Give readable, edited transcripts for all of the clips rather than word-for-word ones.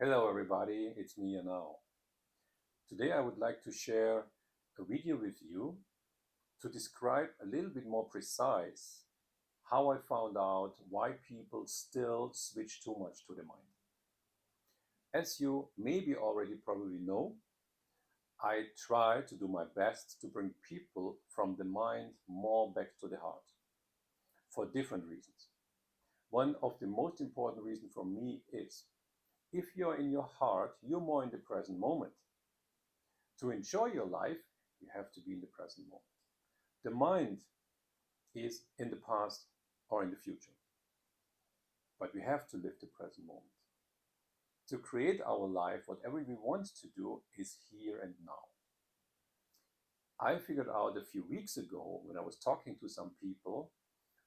Hello everybody, it's me Yanao. Today I would like to share a video with you to describe a little bit more precise how I found out why people still switch too much to the mind. As you maybe already probably know, I try to do my best to bring people from the mind more back to the heart for different reasons. One of the most important reasons for me is if you're in your heart, you're more in the present moment. To enjoy your life, you have to be in the present moment. The mind is in the past or in the future, but we have to live the present moment. To create our life, whatever we want to do is here and now. I figured out a few weeks ago when I was talking to some people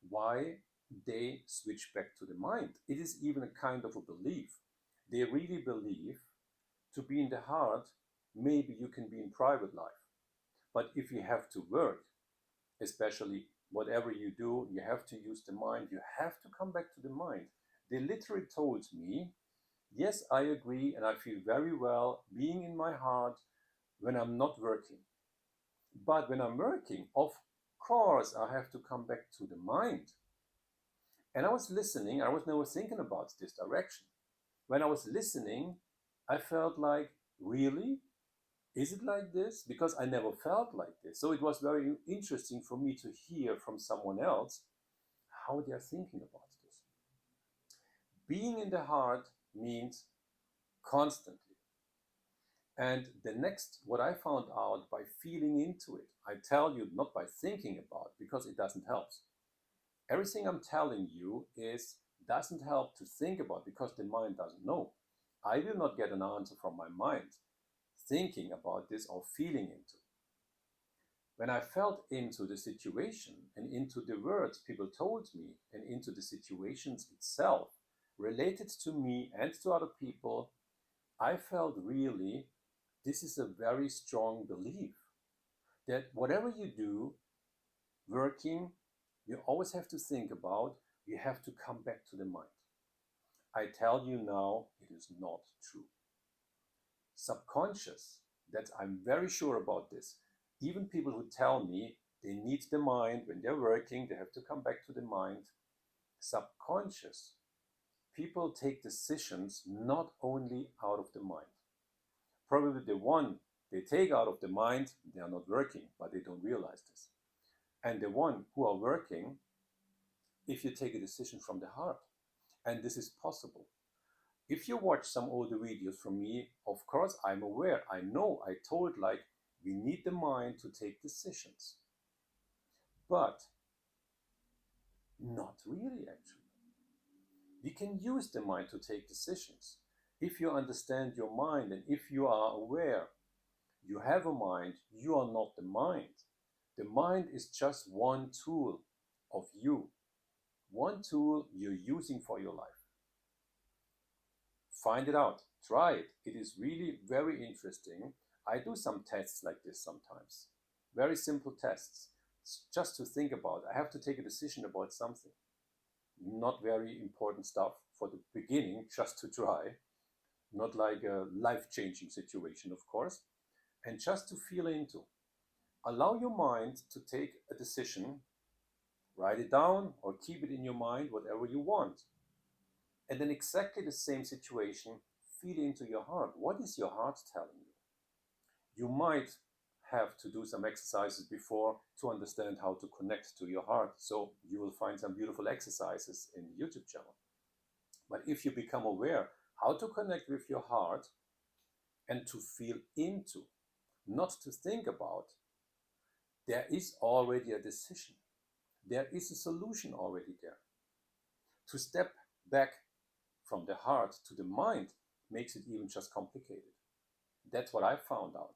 why they switch back to the mind. It is even a kind of a belief. They really believe to be in the heart, maybe you can be in private life. But if you have to work, especially whatever you do, you have to use the mind, you have to come back to the mind. They literally told me, yes, I agree, and I feel very well being in my heart when I'm not working. But when I'm working, of course, I have to come back to the mind. And I was listening, I was never thinking about this direction. When I was listening, I felt like, really? Is it like this? Because I never felt like this. So it was very interesting for me to hear from someone else how they are thinking about this. Being in the heart means constantly. And the next, what I found out by feeling into it, I tell you not by thinking about, because it doesn't help. Everything I'm telling you is doesn't help to think about because the mind doesn't know. I will not get an answer from my mind thinking about this or feeling into. When I felt into the situation and into the words people told me and into the situations itself related to me and to other people, I felt really this is a very strong belief that whatever you do, working, you always have to think about, you have to come back to the mind. I tell you now, it is not true. Subconscious, that I'm very sure about this. Even people who tell me they need the mind when they're working, they have to come back to the mind. Subconscious, people take decisions not only out of the mind. Probably the one they take out of the mind, they are not working, but they don't realize this. And the one who are working, if you take a decision from the heart, and this is possible. If you watch some older videos from me, of course, I'm aware. I know I told like we need the mind to take decisions. But not really, actually. We can use the mind to take decisions. If you understand your mind and if you are aware you have a mind, you are not the mind. The mind is just one tool of you, one tool you're using for your life. Find it out, try it. It is really very interesting. I do some tests like this sometimes. Very simple tests, just to think about. I have to take a decision about something. Not very important stuff for the beginning, just to try. Not like a life-changing situation, of course. And just to feel into. Allow your mind to take a decision, write it down or keep it in your mind, whatever you want. And then exactly the same situation, feel into your heart. What is your heart telling you? You might have to do some exercises before to understand how to connect to your heart. So you will find some beautiful exercises in the YouTube channel. But if you become aware how to connect with your heart and to feel into, not to think about, there is already a decision. There is a solution already there. To step back from the heart to the mind makes it even just complicated. That's what I found out.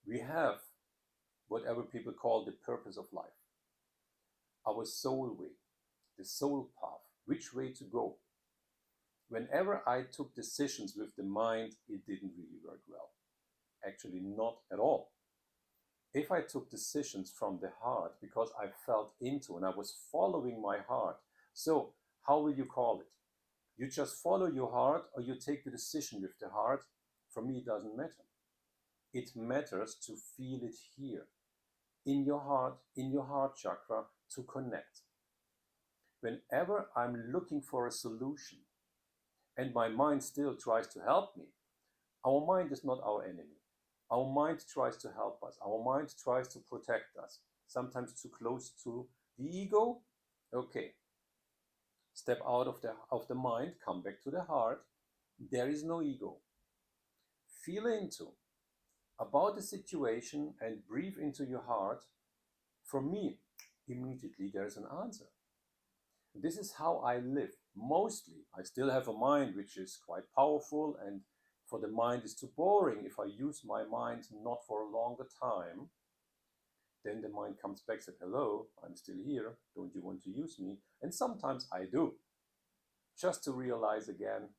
We have whatever people call the purpose of life, our soul way, the soul path, which way to go. Whenever I took decisions with the mind, it didn't really work well. Actually, not at all. If I took decisions from the heart because I felt into and I was following my heart, so how will you call it? You just follow your heart or you take the decision with the heart. For me, it doesn't matter. It matters to feel it here, in your heart chakra, to connect. Whenever I'm looking for a solution and my mind still tries to help me, our mind is not our enemy. Our mind tries to help us. Our mind tries to protect us. Sometimes too close to the ego. Okay, step out of the mind, come back to the heart. There is no ego. Feel into about the situation and breathe into your heart. For me, immediately there's an answer. This is how I live. Mostly, I still have a mind which is quite powerful, and for the mind is too boring. If I use my mind not for a longer time, then the mind comes back and says, hello, I'm still here. Don't you want to use me? And sometimes I do. Just to realize again,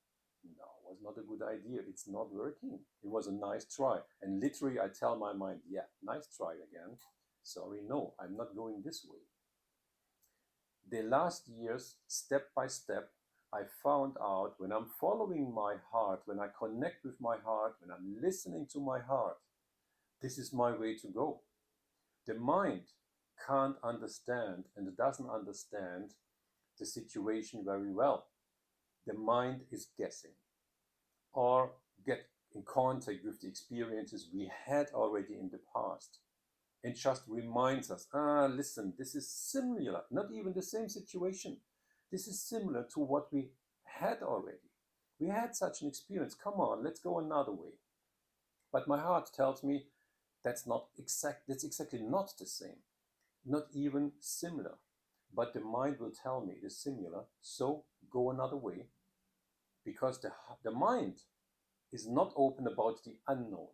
no, it was not a good idea. It's not working. It was a nice try. And literally I tell my mind, yeah, nice try again. Sorry, no, I'm not going this way. The last years, step by step, I found out when I'm following my heart, when I connect with my heart, when I'm listening to my heart, this is my way to go. The mind can't understand and doesn't understand the situation very well. The mind is guessing or get in contact with the experiences we had already in the past and just reminds us, listen, this is similar, not even the same situation. This is similar to what we had already. We had such an experience. Come on, let's go another way. But my heart tells me that's exactly not the same, not even similar. But the mind will tell me it is similar, so go another way, because the mind is not open about the unknown.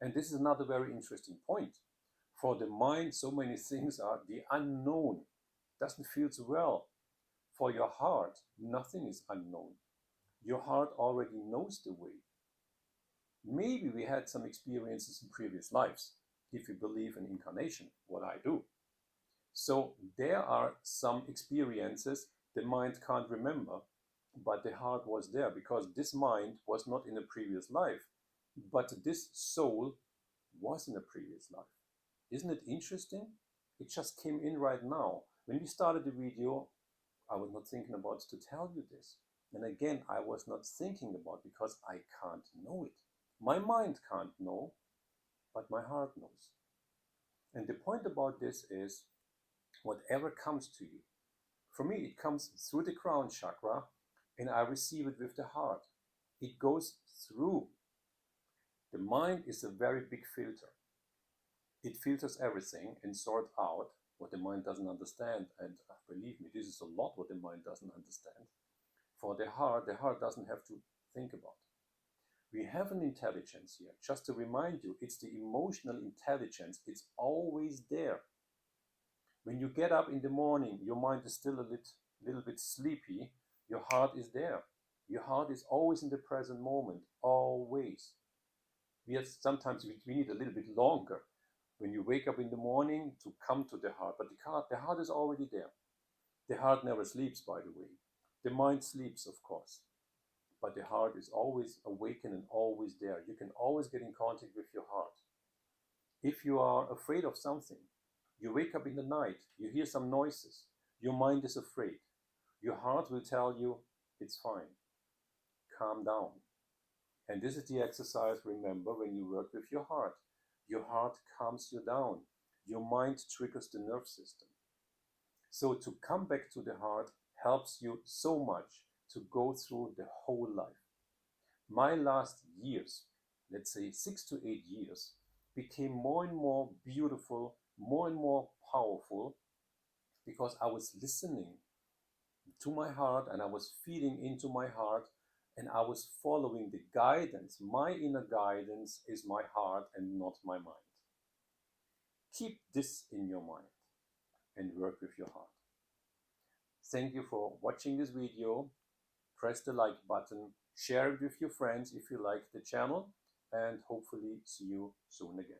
And this is another very interesting point. For the mind, so many things are the unknown. Doesn't feel so well. For your heart, nothing is unknown. Your heart already knows the way. Maybe we had some experiences in previous lives, if you believe in incarnation, what I do. So there are some experiences the mind can't remember, but the heart was there because this mind was not in a previous life, but this soul was in a previous life. Isn't it interesting? It just came in right now. When we started the video, I was not thinking about to tell you this. And again, I was not thinking about because I can't know it. My mind can't know, but my heart knows. And the point about this is, whatever comes to you, for me, it comes through the crown chakra and I receive it with the heart. It goes through. The mind is a very big filter. It filters everything and sorts out what the mind doesn't understand. And believe me, this is a lot what the mind doesn't understand. For the heart doesn't have to think about. We have an intelligence here. Just to remind you, it's the emotional intelligence. It's always there. When you get up in the morning, your mind is still a little bit sleepy. Your heart is there. Your heart is always in the present moment, always. Sometimes we need a little bit longer when you wake up in the morning to come to the heart. But the heart is already there. The heart never sleeps, by the way. The mind sleeps, of course. But the heart is always awakened and always there. You can always get in contact with your heart. If you are afraid of something, you wake up in the night, you hear some noises, your mind is afraid. Your heart will tell you, it's fine. Calm down. And this is the exercise, remember, when you work with your heart. Your heart calms you down. Your mind triggers the nerve system. So to come back to the heart helps you so much to go through the whole life. My last years, let's say 6 to 8 years, became more and more beautiful, more and more powerful, because I was listening to my heart and I was feeding into my heart and I was following the guidance. My inner guidance is my heart and not my mind. Keep this in your mind and work with your heart. Thank you for watching this video. Press the like button, share it with your friends if you like the channel, and hopefully see you soon again.